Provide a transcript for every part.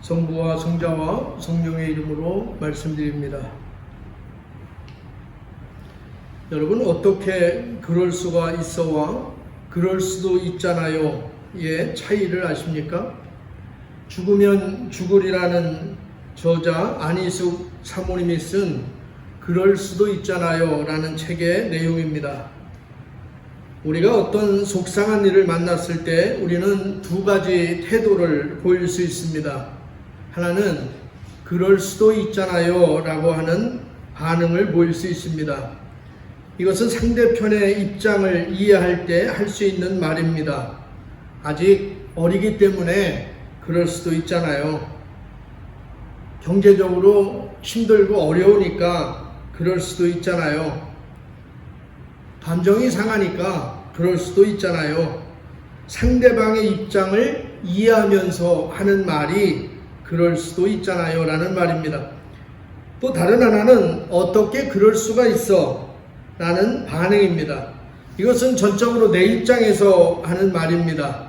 성부와 성자와 성령의 이름으로 말씀드립니다. 여러분, 어떻게 그럴 수가 있어와 그럴 수도 있잖아요 의 차이를 아십니까? 죽으면 죽으리라는 저자 안희숙 사모님이 쓴 그럴 수도 있잖아요 라는 책의 내용입니다. 우리가 어떤 속상한 일을 만났을 때 우리는 두 가지 태도를 보일 수 있습니다. 하나는 그럴 수도 있잖아요 라고 하는 반응을 보일 수 있습니다. 이것은 상대편의 입장을 이해할 때 할 수 있는 말입니다. 아직 어리기 때문에 그럴 수도 있잖아요. 경제적으로 힘들고 어려우니까 그럴 수도 있잖아요. 감정이 상하니까 그럴 수도 있잖아요. 상대방의 입장을 이해하면서 하는 말이 그럴 수도 있잖아요 라는 말입니다. 또 다른 하나는 어떻게 그럴 수가 있어 라는 반응입니다. 이것은 전적으로 내 입장에서 하는 말입니다.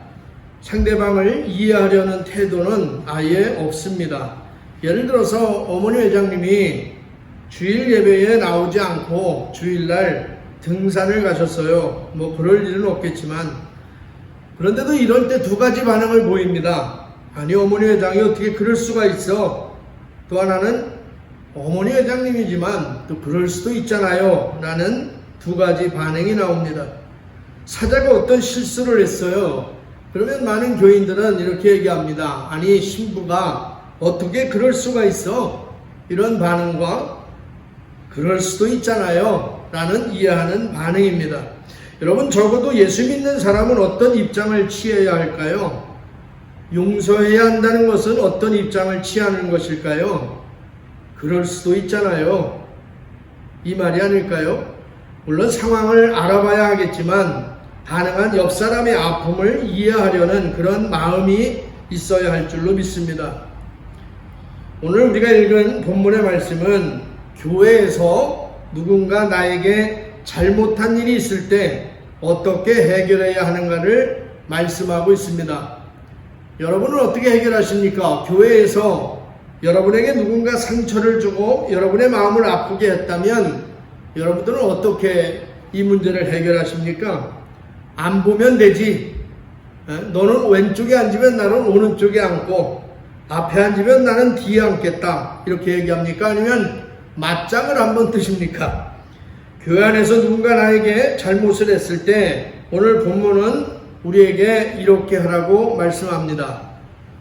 상대방을 이해하려는 태도는 아예 없습니다. 예를 들어서 어머니 회장님이 주일 예배에 나오지 않고 주일날 등산을 가셨어요. 뭐 그럴 일은 없겠지만, 그런데도 이럴 때 두 가지 반응을 보입니다. 아니, 어머니 회장이 어떻게 그럴 수가 있어? 또 하나는 어머니 회장님이지만 또 그럴 수도 있잖아요 라는 두 가지 반응이 나옵니다. 사자가 어떤 실수를 했어요. 그러면 많은 교인들은 이렇게 얘기합니다. 아니, 신부가 어떻게 그럴 수가 있어? 이런 반응과 그럴 수도 있잖아요 라는 이해하는 반응입니다. 여러분, 적어도 예수 믿는 사람은 어떤 입장을 취해야 할까요? 용서해야 한다는 것은 어떤 입장을 취하는 것일까요? 그럴 수도 있잖아요, 이 말이 아닐까요? 물론 상황을 알아봐야 하겠지만 가능한 옆 사람의 아픔을 이해하려는 그런 마음이 있어야 할 줄로 믿습니다. 오늘 우리가 읽은 본문의 말씀은 교회에서 누군가 나에게 잘못한 일이 있을 때 어떻게 해결해야 하는가를 말씀하고 있습니다. 여러분은 어떻게 해결하십니까? 교회에서 여러분에게 누군가 상처를 주고 여러분의 마음을 아프게 했다면 여러분들은 어떻게 이 문제를 해결하십니까? 안 보면 되지. 너는 왼쪽에 앉으면 나는 오른쪽에 앉고, 앞에 앉으면 나는 뒤에 앉겠다, 이렇게 얘기합니까? 아니면 맞짱을 한번 뜨십니까? 교회 안에서 누군가 나에게 잘못을 했을 때 오늘 본문은 우리에게 이렇게 하라고 말씀합니다.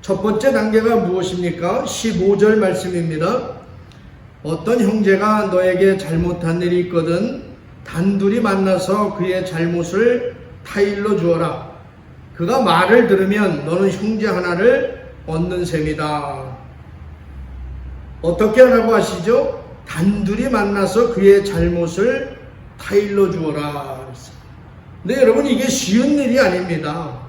첫 번째 단계가 무엇입니까? 15절 말씀입니다. 어떤 형제가 너에게 잘못한 일이 있거든 단둘이 만나서 그의 잘못을 타일러 주어라. 그가 말을 들으면 너는 형제 하나를 얻는 셈이다. 어떻게 하라고 하시죠? 단둘이 만나서 그의 잘못을 타일러 주어라. 근데 여러분, 이게 쉬운 일이 아닙니다.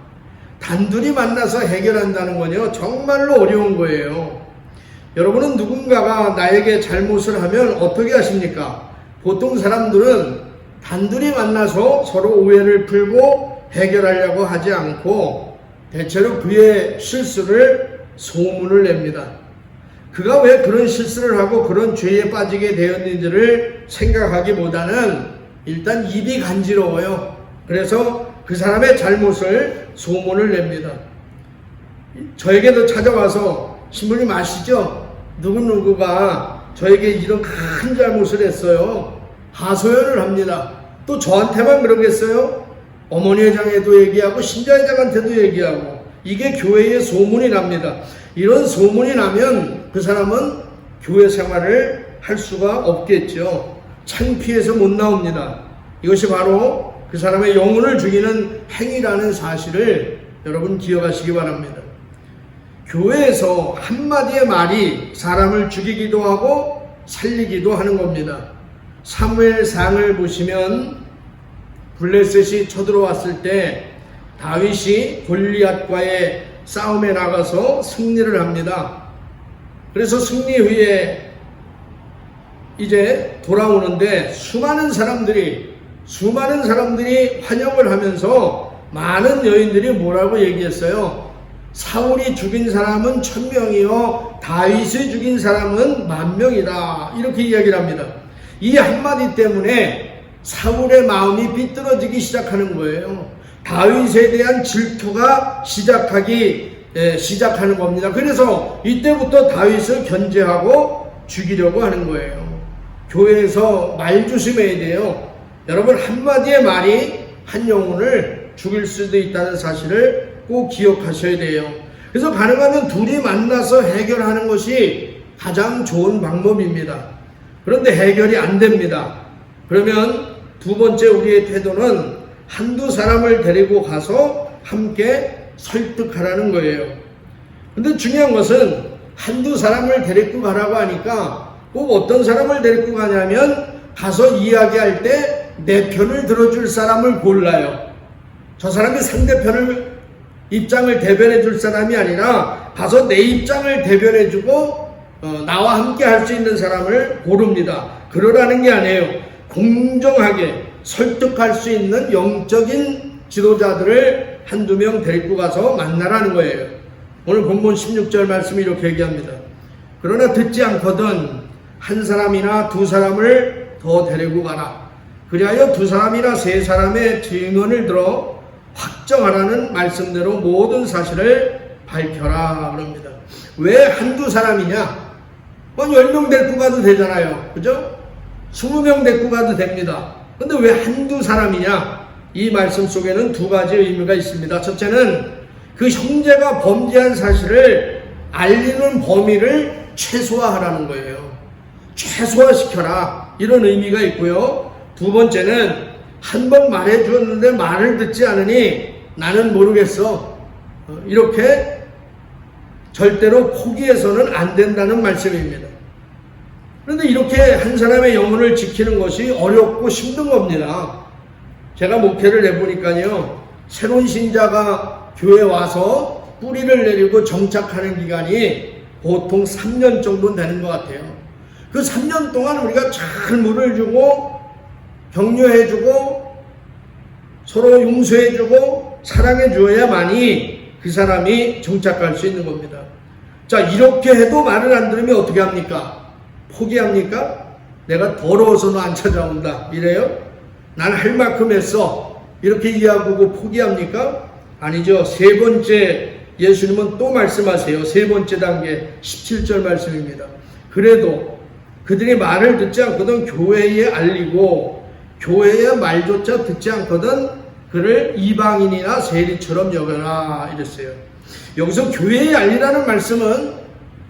단둘이 만나서 해결한다는 건요, 정말로 어려운 거예요. 여러분은 누군가가 나에게 잘못을 하면 어떻게 하십니까? 보통 사람들은 단둘이 만나서 서로 오해를 풀고 해결하려고 하지 않고 대체로 그의 실수를 소문을 냅니다. 그가 왜 그런 실수를 하고 그런 죄에 빠지게 되었는지를 생각하기보다는 일단 입이 간지러워요. 그래서 그 사람의 잘못을 소문을 냅니다. 저에게도 찾아와서 신부님 아시죠? 누구누구가 저에게 이런 큰 잘못을 했어요. 하소연을 합니다. 또 저한테만 그러겠어요? 어머니 회장에도 얘기하고 신자 회장한테도 얘기하고, 이게 교회에 소문이 납니다. 이런 소문이 나면 그 사람은 교회 생활을 할 수가 없겠죠. 창피해서 못 나옵니다. 이것이 바로 그 사람의 영혼을 죽이는 행위라는 사실을 여러분 기억하시기 바랍니다. 교회에서 한마디의 말이 사람을 죽이기도 하고 살리기도 하는 겁니다. 사무엘상을 보시면 블레셋이 쳐들어왔을 때 다윗이 골리앗과의 싸움에 나가서 승리를 합니다. 그래서 승리 후에 이제 돌아오는데 수많은 사람들이 환영을 하면서 많은 여인들이 뭐라고 얘기했어요? 사울이 죽인 사람은 1000명이요 다윗이 죽인 사람은 10,000명이다. 이렇게 이야기를 합니다. 이 한마디 때문에 사울의 마음이 삐뚤어지기 시작하는 거예요. 다윗에 대한 질투가 시작하는 겁니다. 그래서 이때부터 다윗을 견제하고 죽이려고 하는 거예요. 교회에서 말 조심해야 돼요. 여러분, 한마디의 말이 한 영혼을 죽일 수도 있다는 사실을 꼭 기억하셔야 돼요. 그래서 가능하면 둘이 만나서 해결하는 것이 가장 좋은 방법입니다. 그런데 해결이 안 됩니다. 그러면 두 번째 우리의 태도는 한두 사람을 데리고 가서 함께 설득하라는 거예요. 근데 중요한 것은 한두 사람을 데리고 가라고 하니까 꼭 어떤 사람을 데리고 가냐면 가서 이야기할 때 내 편을 들어줄 사람을 골라요. 저 사람이 상대편을 입장을 대변해 줄 사람이 아니라 가서 내 입장을 대변해 주고 나와 함께 할 수 있는 사람을 고릅니다. 그러라는 게 아니에요. 공정하게 설득할 수 있는 영적인 지도자들을 한두 명 데리고 가서 만나라는 거예요. 오늘 본문 16절 말씀이 이렇게 얘기합니다. 그러나 듣지 않거든 한 사람이나 두 사람을 더 데리고 가라. 그리하여 두 사람이나 세 사람의 증언을 들어 확정하라는 말씀대로 모든 사실을 밝혀라 그럽니다. 왜 한두 사람이냐? 10명 데리고 가도 되잖아요. 그죠? 20명 데리고 가도 됩니다. 근데 왜 한두 사람이냐? 이 말씀 속에는 두 가지 의미가 있습니다. 첫째는 그 형제가 범죄한 사실을 알리는 범위를 최소화하라는 거예요. 최소화시켜라. 이런 의미가 있고요. 두 번째는 한 번 말해 주었는데 말을 듣지 않으니 나는 모르겠어. 이렇게 절대로 포기해서는 안 된다는 말씀입니다. 그런데 이렇게 한 사람의 영혼을 지키는 것이 어렵고 힘든 겁니다. 제가 목회를 해보니까요, 새로운 신자가 교회에 와서 뿌리를 내리고 정착하는 기간이 보통 3년 정도 되는 것 같아요. 그 3년 동안 우리가 잘 물을 주고 격려해주고 서로 용서해주고 사랑해주어야만이 그 사람이 정착할 수 있는 겁니다. 자, 이렇게 해도 말을 안 들으면 어떻게 합니까? 포기합니까? 내가 더러워서는 안 찾아온다 이래요? 난 할 만큼 했어 이렇게 이야기하고 포기합니까? 아니죠. 세 번째 예수님은 또 말씀하세요. 세 번째 단계 17절 말씀입니다. 그래도 그들이 말을 듣지 않거든 교회에 알리고 교회의 말조차 듣지 않거든 그를 이방인이나 세리처럼 여겨라 이랬어요. 여기서 교회에 알리라는 말씀은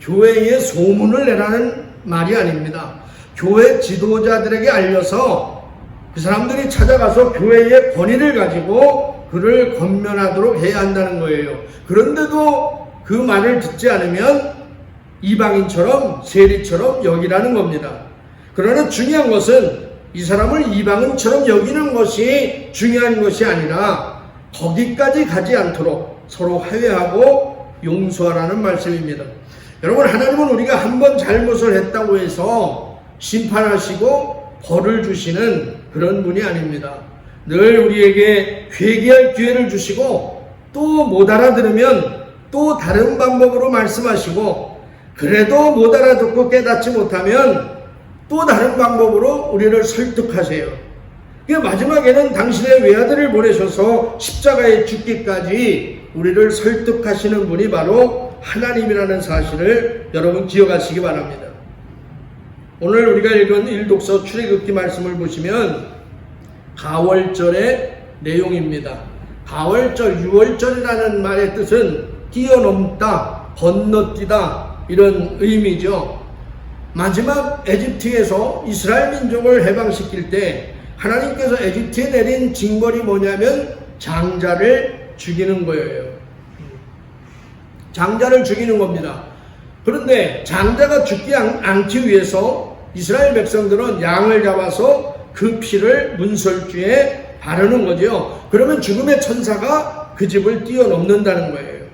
교회에 소문을 내라는 말이 아닙니다. 교회 지도자들에게 알려서 그 사람들이 찾아가서 교회의 권위를 가지고 그를 권면하도록 해야 한다는 거예요. 그런데도 그 말을 듣지 않으면 이방인처럼 세리처럼 여기라는 겁니다. 그러나 중요한 것은 이 사람을 이방인처럼 여기는 것이 중요한 것이 아니라 거기까지 가지 않도록 서로 화해하고 용서하라는 말씀입니다. 여러분, 하나님은 우리가 한번 잘못을 했다고 해서 심판하시고 벌을 주시는 그런 분이 아닙니다. 늘 우리에게 회개할 기회를 주시고 또 못 알아들으면 또 다른 방법으로 말씀하시고 그래도 못 알아듣고 깨닫지 못하면 또 다른 방법으로 우리를 설득하세요. 마지막에는 당신의 외아들을 보내셔서 십자가에 죽기까지 우리를 설득하시는 분이 바로 하나님이라는 사실을 여러분 기억하시기 바랍니다. 오늘 우리가 읽은 일독서 출애굽기 말씀을 보시면 가월절의 내용입니다. 가월절, 유월절이라는 말의 뜻은 뛰어넘다, 건너뛰다 이런 의미죠. 마지막 에집트에서 이스라엘 민족을 해방시킬 때 하나님께서 에집트에 내린 징벌이 뭐냐면 장자를 죽이는 거예요. 장자를 죽이는 겁니다. 그런데 장자가 죽지 않기 위해서 이스라엘 백성들은 양을 잡아서 그 피를 문설주에 바르는 거죠. 그러면 죽음의 천사가 그 집을 뛰어넘는다는 거예요.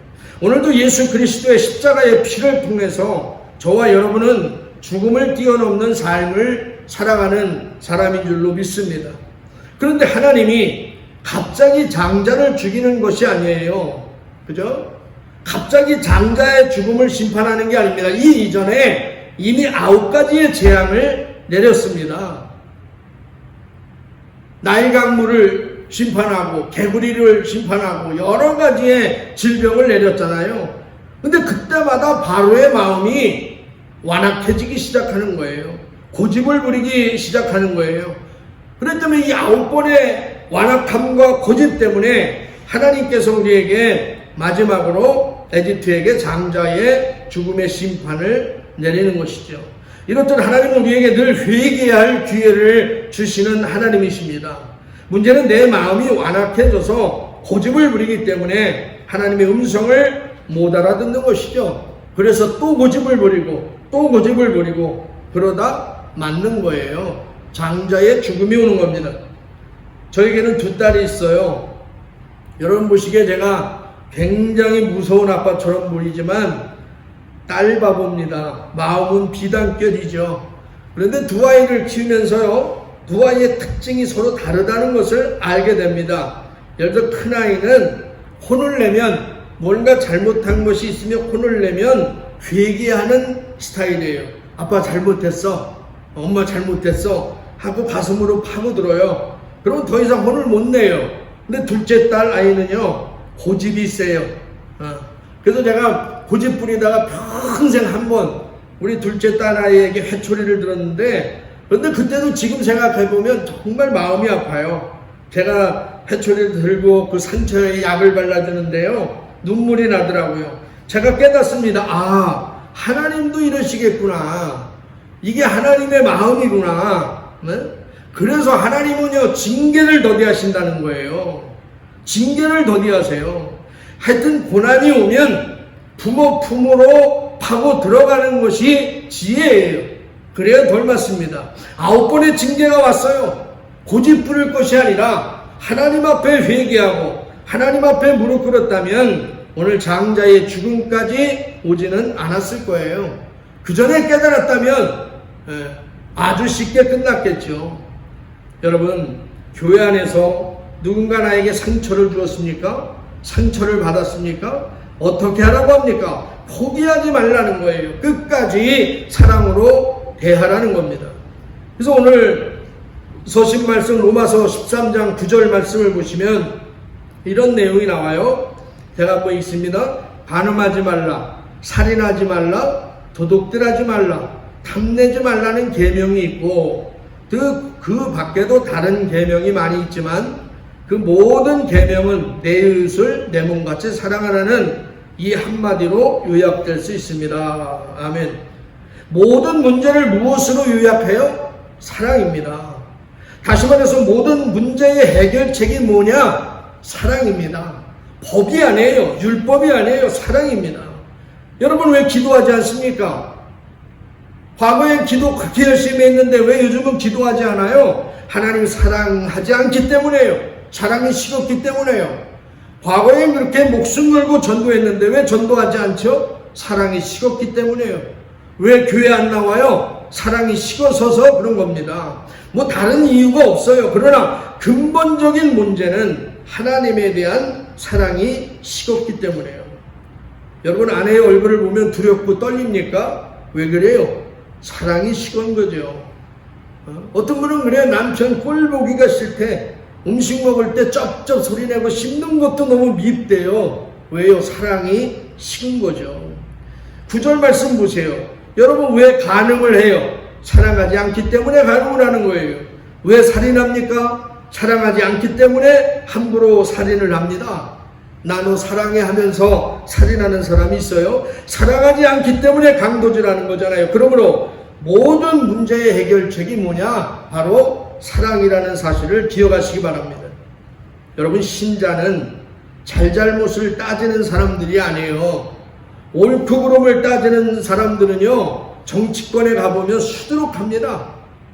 오늘도 예수 그리스도의 십자가의 피를 통해서 저와 여러분은 죽음을 뛰어넘는 삶을 살아가는 사람인 줄로 믿습니다. 그런데 하나님이 갑자기 장자를 죽이는 것이 아니에요. 그죠? 갑자기 장자의 죽음을 심판하는 게 아닙니다. 이 이전에 이미 9가지의 재앙을 내렸습니다. 나일강물을 심판하고 개구리를 심판하고 여러 가지의 질병을 내렸잖아요. 근데 그때마다 바로의 마음이 완악해지기 시작하는 거예요. 고집을 부리기 시작하는 거예요. 그렇기 때문에 이 9번의 완악함과 고집 때문에 하나님께서 우리에게 마지막으로 에집트에게 장자의 죽음의 심판을 내리는 것이죠. 이렇듯 하나님은 우리에게 늘 회개해야 할 기회를 주시는 하나님이십니다. 문제는 내 마음이 완악해져서 고집을 부리기 때문에 하나님의 음성을 못 알아듣는 것이죠. 그래서 또 고집을 부리고 또 고집을 부리고 그러다 맞는 거예요. 장자의 죽음이 오는 겁니다. 저에게는 2딸이 있어요. 여러분 보시기에 제가 굉장히 무서운 아빠처럼 보이지만 딸 바보입니다. 마음은 비단결이죠. 그런데 2아이를 키우면서요, 2아이의 특징이 서로 다르다는 것을 알게 됩니다. 예를 들어 큰아이는 혼을 내면, 뭔가 잘못한 것이 있으면 혼을 내면 회개하는 스타일이에요. 아빠 잘못했어, 엄마 잘못했어 하고 가슴으로 파고들어요. 그럼 더 이상 혼을 못 내요. 근데 둘째 딸 아이는요, 고집이 세요. 그래서 제가 고집 부리다가 평생 한 번 우리 둘째 딸 아이에게 회초리를 들었는데, 그런데 그때도 지금 생각해보면 정말 마음이 아파요. 제가 회초리를 들고 그 상처에 약을 발라주는데요, 눈물이 나더라고요. 제가 깨닫습니다. 아, 하나님도 이러시겠구나. 이게 하나님의 마음이구나. 네? 그래서 하나님은요, 징계를 더디하신다는 거예요. 징계를 더디하세요. 하여튼 고난이 오면 부모 품으로 파고 들어가는 것이 지혜예요. 그래야 덜 맞습니다. 9번의 징계가 왔어요. 고집 부릴 것이 아니라 하나님 앞에 회개하고 하나님 앞에 무릎 꿇었다면 오늘 장자의 죽음까지 오지는 않았을 거예요. 그 전에 깨달았다면 아주 쉽게 끝났겠죠. 여러분, 교회 안에서 누군가 나에게 상처를 주었습니까? 상처를 받았습니까? 어떻게 하라고 합니까? 포기하지 말라는 거예요. 끝까지 사랑으로 대하라는 겁니다. 그래서 오늘 서신 말씀 로마서 13장 9절 말씀을 보시면 이런 내용이 나와요. 제가 한번 읽습니다. 간음하지 말라, 살인하지 말라, 도둑질하지 말라, 탐내지 말라는 계명이 있고 그 밖에도 다른 계명이 많이 있지만 그 모든 계명은 내 이웃을 내 몸같이 사랑하라는 이 한마디로 요약될 수 있습니다. 아멘. 모든 문제를 무엇으로 요약해요? 사랑입니다. 다시 말해서 모든 문제의 해결책이 뭐냐? 사랑입니다. 법이 아니에요. 율법이 아니에요. 사랑입니다. 여러분 왜 기도하지 않습니까? 과거엔 기도 그렇게 열심히 했는데 왜 요즘은 기도하지 않아요? 하나님 사랑하지 않기 때문에요. 사랑이 식었기 때문에요. 과거엔 그렇게 목숨 걸고 전도했는데 왜 전도하지 않죠? 사랑이 식었기 때문에요. 왜 교회 안 나와요? 사랑이 식어서서 그런 겁니다. 뭐 다른 이유가 없어요. 그러나 근본적인 문제는 하나님에 대한 사랑이 식었기 때문에요. 여러분 아내의 얼굴을 보면 두렵고 떨립니까? 왜 그래요? 사랑이 식은 거죠. 어떤 분은 그래요. 남편 꼴 보기가 싫대. 음식 먹을 때 쩝쩝 소리내고 씹는 것도 너무 밉대요. 왜요? 사랑이 식은 거죠. 9절 말씀 보세요. 여러분 왜 간음을 해요? 사랑하지 않기 때문에 간음을 하는 거예요. 왜 살인합니까? 사랑하지 않기 때문에 함부로 살인을 합니다. 나너 사랑해 하면서 살인하는 사람이 있어요? 사랑하지 않기 때문에 강도질하는 거잖아요. 그러므로 모든 문제의 해결책이 뭐냐? 바로 사랑이라는 사실을 기억하시기 바랍니다. 여러분 신자는 잘잘못을 따지는 사람들이 아니에요. 옳고 그름을 따지는 사람들은요, 정치권에 가보면 수두룩합니다.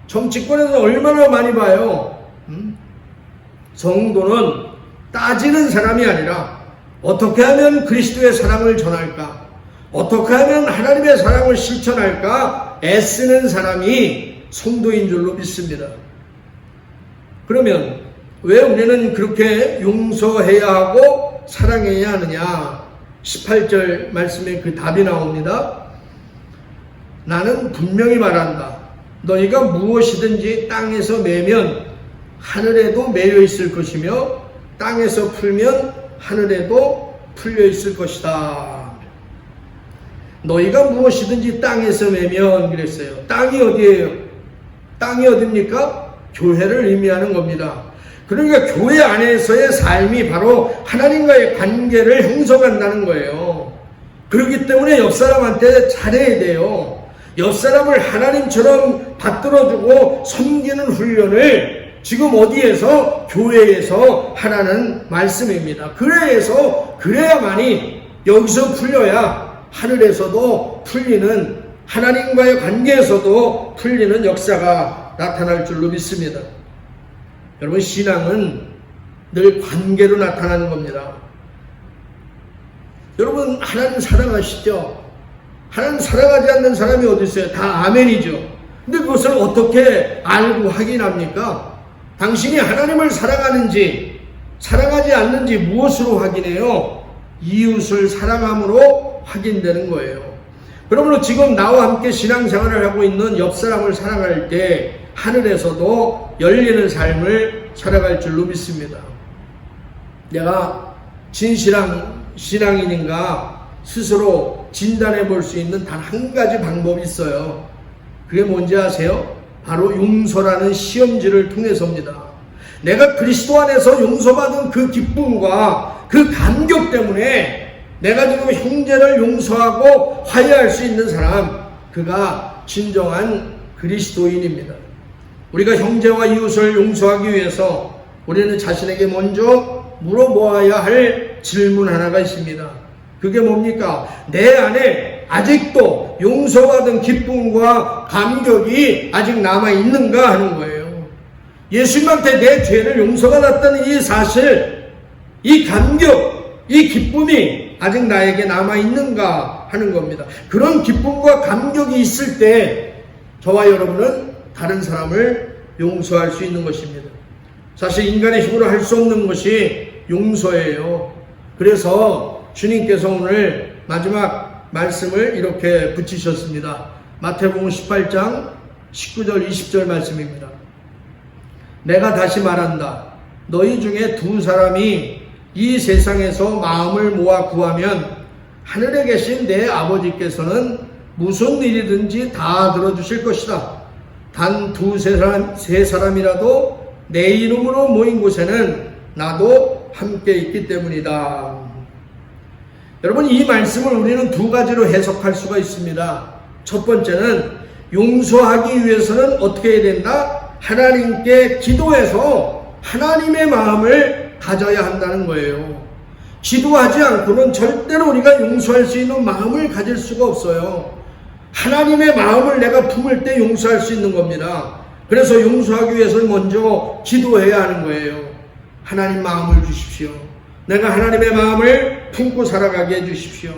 정치권에서 얼마나 많이 봐요. 성도는 따지는 사람이 아니라 어떻게 하면 그리스도의 사랑을 전할까? 어떻게 하면 하나님의 사랑을 실천할까? 애쓰는 사람이 성도인 줄로 믿습니다. 그러면 왜 우리는 그렇게 용서해야 하고 사랑해야 하느냐? 18절 말씀에 그 답이 나옵니다. 나는 분명히 말한다. 너희가 무엇이든지 땅에서 매면 하늘에도 매여 있을 것이며 땅에서 풀면 하늘에도 풀려 있을 것이다. 너희가 무엇이든지 땅에서 매면 그랬어요. 땅이 어디예요? 땅이 어디입니까? 교회를 의미하는 겁니다. 그러니까 교회 안에서의 삶이 바로 하나님과의 관계를 형성한다는 거예요. 그렇기 때문에 옆 사람한테 잘해야 돼요. 옆 사람을 하나님처럼 받들어주고 섬기는 훈련을 지금 어디에서? 교회에서 하라는 말씀입니다. 그래야만이 여기서 풀려야 하늘에서도 풀리는, 하나님과의 관계에서도 풀리는 역사가 나타날 줄로 믿습니다. 여러분, 신앙은 늘 관계로 나타나는 겁니다. 여러분, 하나님 사랑하시죠? 하나님 사랑하지 않는 사람이 어디 있어요? 다 아멘이죠. 근데 그것을 어떻게 알고 확인합니까? 당신이 하나님을 사랑하는지 사랑하지 않는지 무엇으로 확인해요? 이웃을 사랑함으로 확인되는 거예요. 그러므로 지금 나와 함께 신앙생활을 하고 있는 옆 사람을 사랑할 때 하늘에서도 열리는 삶을 살아갈 줄로 믿습니다. 내가 진실한 신앙인인가 스스로 진단해 볼 수 있는 단 한 가지 방법이 있어요. 그게 뭔지 아세요? 바로 용서라는 시험지를 통해서입니다. 내가 그리스도 안에서 용서받은 그 기쁨과 그 감격 때문에 내가 지금 형제를 용서하고 화해할 수 있는 사람, 그가 진정한 그리스도인입니다. 우리가 형제와 이웃을 용서하기 위해서 우리는 자신에게 먼저 물어보아야 할 질문 하나가 있습니다. 그게 뭡니까? 내 안에 아직도 용서받은 기쁨과 감격이 아직 남아있는가 하는 거예요. 예수님한테 내 죄를 용서받았다는 이 사실, 이 감격, 이 기쁨이 아직 나에게 남아있는가 하는 겁니다. 그런 기쁨과 감격이 있을 때 저와 여러분은 다른 사람을 용서할 수 있는 것입니다. 사실 인간의 힘으로 할 수 없는 것이 용서예요. 그래서 주님께서 오늘 마지막 말씀을 이렇게 붙이셨습니다. 마태복음 18장 19절 20절 말씀입니다. 내가 다시 말한다. 너희 중에 두 사람이 이 세상에서 마음을 모아 구하면 하늘에 계신 내 아버지께서는 무슨 일이든지 다 들어주실 것이다. 단 세 사람이라도 내 이름으로 모인 곳에는 나도 함께 있기 때문이다. 여러분, 이 말씀을 우리는 두 가지로 해석할 수가 있습니다. 첫 번째는 용서하기 위해서는 어떻게 해야 된다? 하나님께 기도해서 하나님의 마음을 가져야 한다는 거예요. 기도하지 않고는 절대로 우리가 용서할 수 있는 마음을 가질 수가 없어요. 하나님의 마음을 내가 품을 때 용서할 수 있는 겁니다. 그래서 용서하기 위해서는 먼저 기도해야 하는 거예요. 하나님 마음을 주십시오. 내가 하나님의 마음을 품고 살아가게 해주십시오.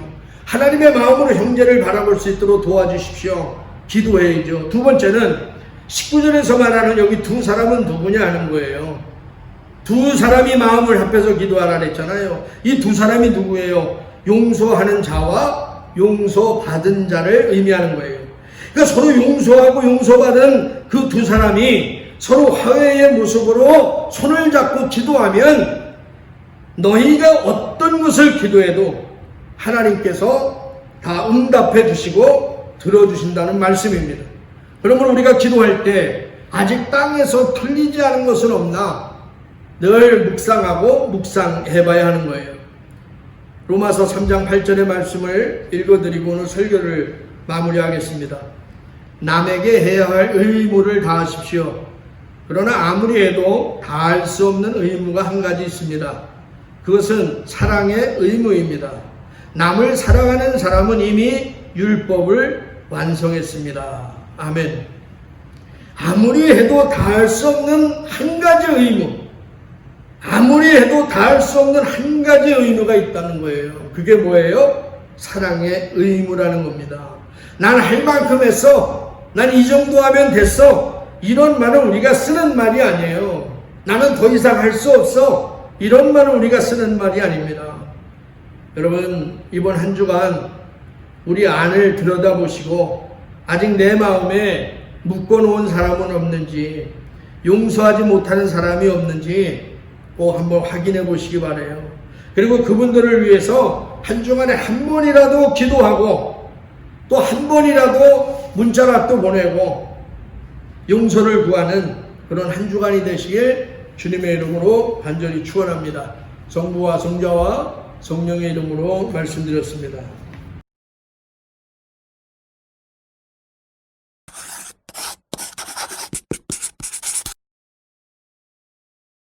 하나님의 마음으로 형제를 바라볼 수 있도록 도와주십시오. 기도해야죠. 두 번째는 19절에서 말하는 여기 두 사람은 누구냐 하는 거예요. 두 사람이 마음을 합해서 기도하라 했잖아요. 이 두 사람이 누구예요? 용서하는 자와 용서받은 자를 의미하는 거예요. 그러니까 서로 용서하고 용서받은 그 두 사람이 서로 화해의 모습으로 손을 잡고 기도하면 너희가 어떤 것을 기도해도 하나님께서 다 응답해 주시고 들어주신다는 말씀입니다. 그러므로 우리가 기도할 때 아직 땅에서 풀리지 않은 것은 없나 늘 묵상하고 묵상해봐야 하는 거예요. 로마서 3장 8절의 말씀을 읽어드리고 오늘 설교를 마무리하겠습니다. 남에게 해야 할 의무를 다하십시오. 그러나 아무리 해도 다할 수 없는 의무가 한 가지 있습니다. 그것은 사랑의 의무입니다. 남을 사랑하는 사람은 이미 율법을 완성했습니다. 아멘. 아무리 해도 다할 수 없는 한 가지 의무, 아무리 해도 다할 수 없는 한 가지 의무가 있다는 거예요. 그게 뭐예요? 사랑의 의무라는 겁니다. 난 할 만큼 했어. 난 이 정도 하면 됐어. 이런 말은 우리가 쓰는 말이 아니에요. 나는 더 이상 할 수 없어. 이런 말은 우리가 쓰는 말이 아닙니다. 여러분, 이번 한 주간 우리 안을 들여다보시고 아직 내 마음에 묶어놓은 사람은 없는지, 용서하지 못하는 사람이 없는지 꼭 한번 확인해 보시기 바라요. 그리고 그분들을 위해서 한 주간에 한 번이라도 기도하고 또 한 번이라도 문자라도 보내고 용서를 구하는 그런 한 주간이 되시길 주님의 이름으로 간절히 축원합니다. 성부와 성자와 성령의 이름으로 말씀드렸습니다.